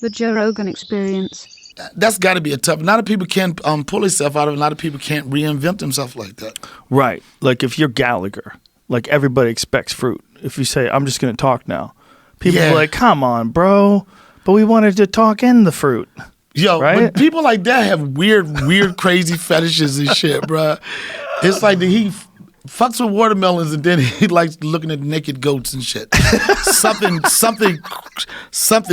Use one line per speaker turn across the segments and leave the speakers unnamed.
The Joe Rogan Experience.
That's got to be a tough. A lot of people can't pull themselves out of it. A lot of people can't reinvent themselves like that.
Right. Like if you're Gallagher, like everybody expects fruit. If you say, I'm just going to talk now, people are like, come on, bro. But we wanted to talk in the fruit.
Yo,
right?
But people like that have weird, crazy fetishes and shit, bro. It's like he fucks with watermelons and then he likes looking at naked goats and shit. something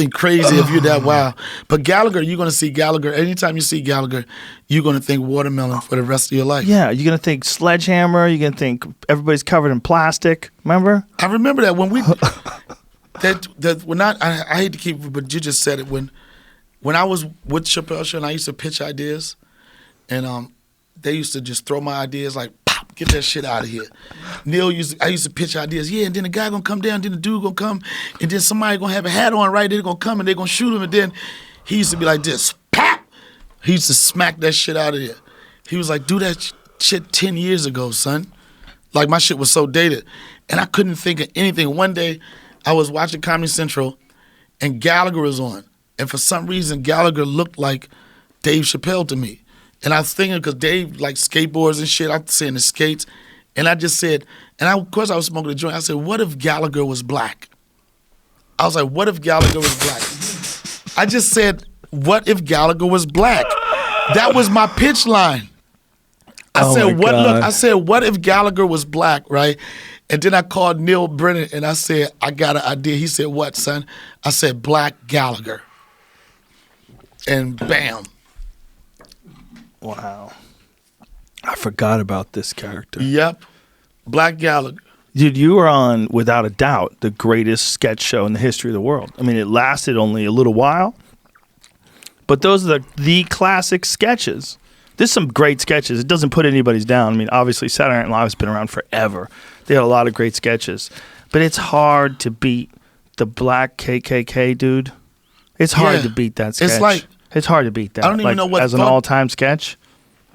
crazy if you're that wild. But Gallagher, you're gonna see Gallagher. Anytime you see Gallagher, you're gonna think watermelon for the rest of your life.
Yeah, you're gonna think sledgehammer. You're gonna think everybody's covered in plastic. Remember?
I remember that when we I hate to keep, but you just said it when I was with Chappelle show and I used to pitch ideas, and they used to just throw my ideas like, pop, get that shit out of here. I used to pitch ideas, and then the guy gonna come down, then the dude gonna come, and then somebody gonna have a hat on, right? They're gonna come and they're gonna shoot him, and then he used to be like this, pop! He used to smack that shit out of there. He was like, do that shit 10 years ago, son. Like my shit was so dated. And I couldn't think of anything. One day, I was watching Comedy Central, and Gallagher was on. And for some reason, Gallagher looked like Dave Chappelle to me. And I was thinking, because Dave like skateboards and shit, I'm saying the skates. And I just said, of course I was smoking a joint. I said, what if Gallagher was black? I was like, what if Gallagher was black? I just said, what if Gallagher was black? That was my pitch line. I said, what if Gallagher was black, right? And then I called Neil Brennan and I said, I got an idea. He said, what, son? I said, Black Gallagher. And bam.
Wow. I forgot about this character.
Yep. Black Gallagher.
Dude, you were on, without a doubt, the greatest sketch show in the history of the world. I mean, it lasted only a little while, but those are the classic sketches. There's some great sketches. It doesn't put anybody's down. I mean, obviously, Saturday Night Live has been around forever. They had a lot of great sketches. But it's hard to beat the Black KKK dude. It's hard to beat that sketch. It's hard to beat that.
I don't even know what
as an all-time sketch.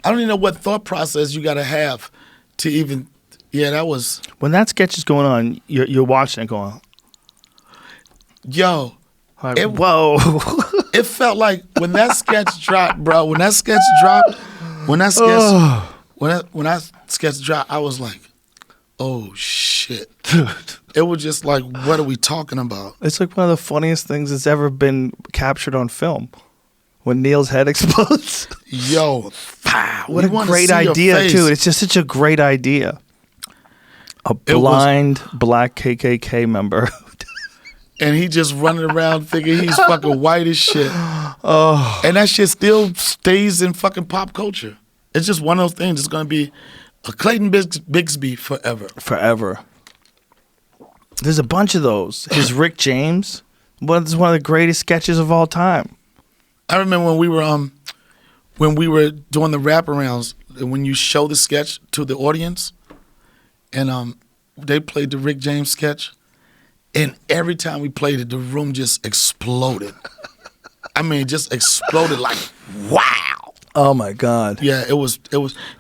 I don't even know what thought process you got to have to even. Yeah, that was
when that sketch is going on. You're watching it, going,
"Yo,
like, whoa!"
It felt like when that sketch dropped, bro. When that sketch dropped, I was like, "Oh shit!" It was just like, "What are we talking about?"
It's like one of the funniest things that's ever been captured on film. When Neil's head explodes.
Yo,
what a great idea, too. It's just such a great idea. A blind black KKK member.
And he just running around thinking he's fucking white as shit. Oh. And that shit still stays in fucking pop culture. It's just one of those things. It's going to be a Clayton Bigsby forever.
Forever. There's a bunch of those. His Rick James. It's one of the greatest sketches of all time.
I remember when we were doing the wraparounds, when you show the sketch to the audience, and they played the Rick James sketch, and every time we played it, the room just exploded. I mean, just exploded like, wow.
Oh my God.
Yeah, it was.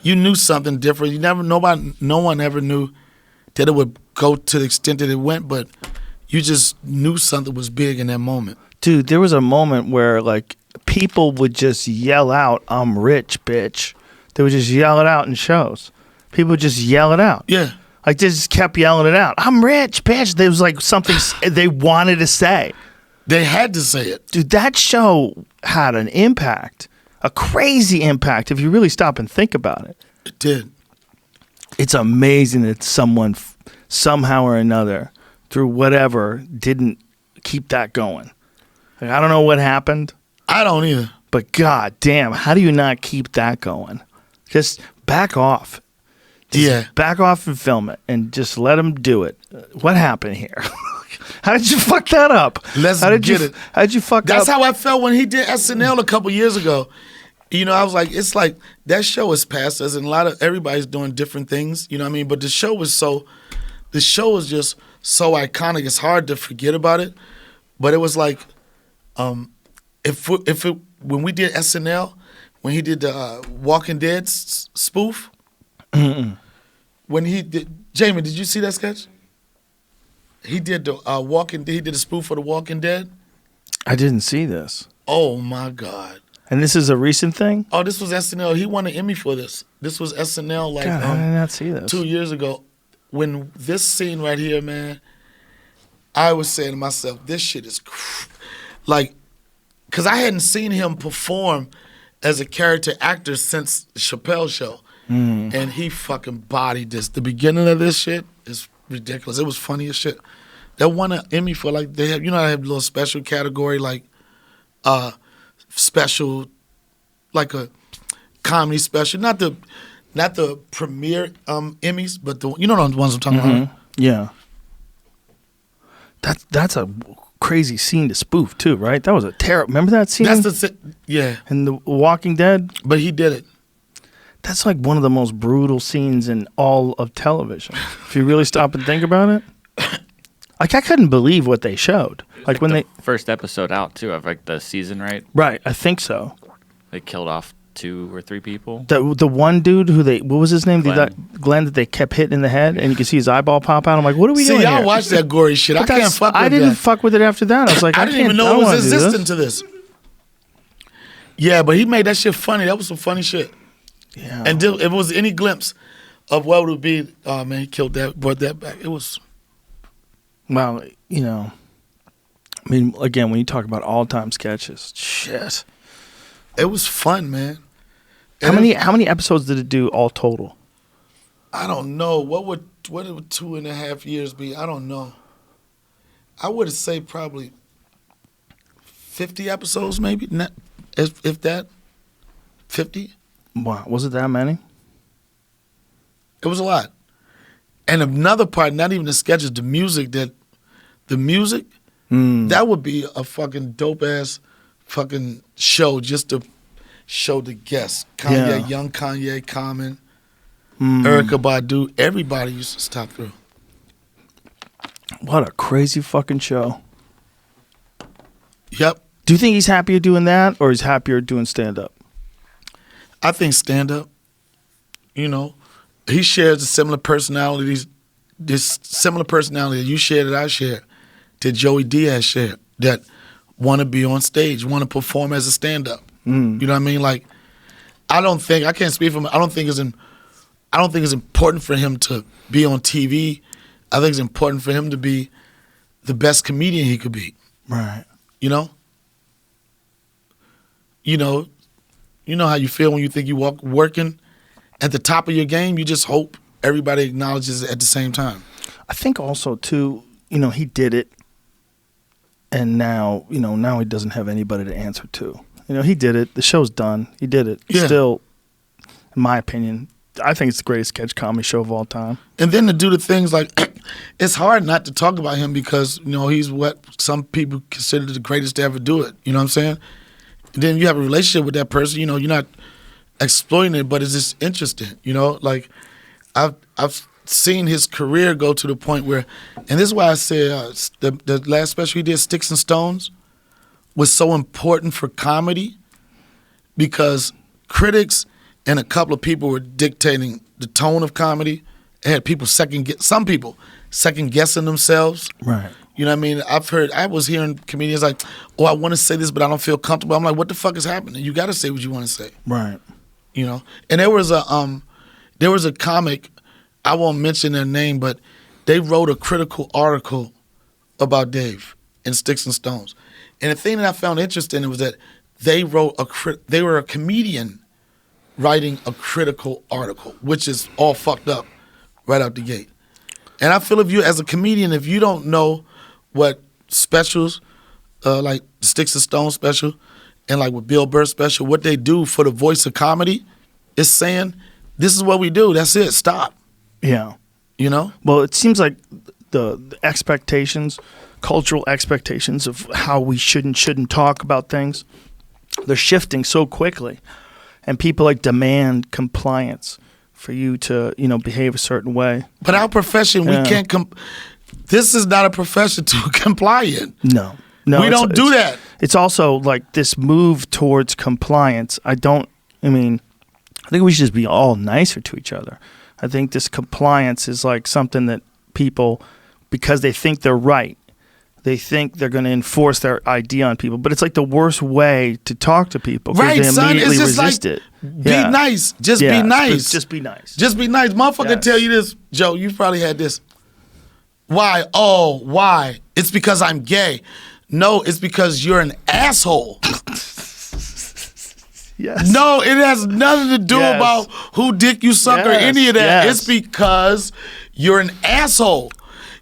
You knew something different. No one ever knew that it would go to the extent that it went, but you just knew something was big in that moment.
Dude, there was a moment where like people would just yell out, "I'm rich, bitch." They would just yell it out in shows. People would just yell it out.
Yeah.
Like they just kept yelling it out. "I'm rich, bitch." There was like something they wanted to say.
They had to say it.
Dude, that show had an impact. A crazy impact if you really stop and think about it.
It did.
It's amazing that someone somehow or another, through whatever, didn't keep that going. Like, I don't know what happened.
I don't either.
But god damn, how do you not keep that going? Just back off. Just back off and film it and just let them do it. What happened here? How did you fuck that up?
How did you
fuck
That's
up?
how I felt when he did SNL a couple years ago. You know, I was like, it's like that show is past us, and everybody's doing different things. You know what I mean? But the show was just so iconic. It's hard to forget about it. But it was like, when we did SNL, when he did the Walking Dead spoof, when he did, Jamie, did you see that sketch? He did the he did a spoof for the Walking Dead.
I didn't see this.
Oh my God.
And this is a recent thing?
Oh, this was SNL. He won an Emmy for this. This was SNL like
God, how did I not see this?
2 years ago. When this scene right here, man, I was saying to myself, this shit is like, because I hadn't seen him perform as a character actor since the Chappelle show. And he fucking bodied this. The beginning of this shit is ridiculous. It was funny as shit. They won an Emmy for like, they have, you know, they have a little special category like special, like a comedy special. Not the premiere Emmys, but the, you know the ones I'm talking about.
Yeah. That's a crazy scene to spoof too, right? That was a terrible. Remember that scene?
Yeah.
In The Walking Dead?
But he did it.
That's like one of the most brutal scenes in all of television. If you really stop and think about it. Like, I couldn't believe what they showed. Like when they
first episode out too of like the season, right?
Right, I think so.
They killed off 2 or 3 people.
The one dude who what was his name?
Glenn.
Glenn that they kept hitting in the head, and you could see his eyeball pop out. I'm like, what are we doing
See, y'all
here?
watch that gory shit. I can't fuck with that.
I didn't fuck with it after that. I was like,
I didn't even know it was
existent
existent to this. Yeah, but he made that shit funny. That was some funny shit.
Yeah.
And if it was any glimpse of what it would be, oh man, he killed that, brought that back. It was.
Well, you know, I mean, again, when you talk about all-time sketches, shit.
It was fun, man.
How many episodes did it do all total?
I don't know. What would 2.5 years be? I don't know. I would say probably 50 episodes, maybe. Not, if that. 50.
Wow, was it that many?
It was a lot. And another part, not even the sketches, the music, that would be a fucking dope-ass fucking show just to show the guests. Kanye, young Kanye, Common, Erykah Badu, everybody used to stop through.
What a crazy fucking show.
Yep.
Do you think he's happier doing that or he's happier doing stand-up?
I think stand-up, you know, he shares the similar personalities, this similar personality that you share that I share, that Joey Diaz shared, that want to be on stage, want to perform as a stand-up. You know what I mean? Like, I can't speak for him. I don't think it's important for him to be on TV. I think it's important for him to be the best comedian he could be.
Right.
You know? You know how you feel when you think you working at the top of your game? You just hope everybody acknowledges it at the same time.
I think also, too, you know, he did it, and now he doesn't have anybody to answer to. You know, he did it. The show's done. He did it.
Yeah.
Still, in my opinion, I think it's the greatest sketch comedy show of all time.
And then to do the things like, it's hard not to talk about him because, you know, he's what some people consider the greatest to ever do it. You know what I'm saying? And then you have a relationship with that person, you know, you're not exploiting it, but it's just interesting, you know? Like, I've seen his career go to the point where, and this is why I say the last special he did, Sticks and Stones, was so important for comedy because critics and a couple of people were dictating the tone of comedy. It had people second guessing themselves.
Right.
You know what I mean? I was hearing comedians like, oh, I want to say this, but I don't feel comfortable. I'm like, what the fuck is happening? You got to say what you want to say.
Right.
You know? And there was a comic, I won't mention their name, but they wrote a critical article about Dave in Sticks and Stones. And the thing that I found interesting was that they were a comedian writing a critical article, which is all fucked up right out the gate. And I feel as a comedian, if you don't know what specials, like the Sticks and Stones special and like with Bill Burr special, what they do for the voice of comedy is saying, this is what we do. That's it. Stop.
Yeah.
You know?
Well, it seems like the expectations, cultural expectations of how we shouldn't talk about things, they're shifting so quickly. And people like demand compliance for you to, you know, behave a certain way.
But our profession, we can't this is not a profession to comply in.
No,
we don't do that.
It's also like this move towards compliance. I think we should just be all nicer to each other. I think this compliance is like something that people, because they think they're right, they think they're going to enforce their idea on people, but it's like the worst way to talk to people because
Right,
they
son.
immediately
It's just
resist
like,
it.
be nice. Just be nice.
Just be nice.
Just be nice. Motherfucker
Yes.
tell you this, Joe, you probably had this. Why? Oh, why? It's because I'm gay. No, it's because you're an asshole.
Yes.
No, it has nothing to do
Yes.
about who dick you suck or
Yes,
any of that.
yes.
It's because you're an asshole.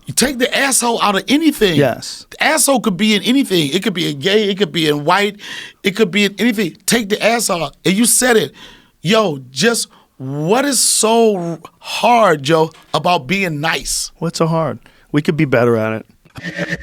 You take the asshole out of anything.
Yes.
The asshole could be in anything. It could be in gay. It could be in white. It could be in anything. Take the asshole out. And you said it. Yo, just what is so hard, Joe, about being nice?
What's so hard? We could be better at it.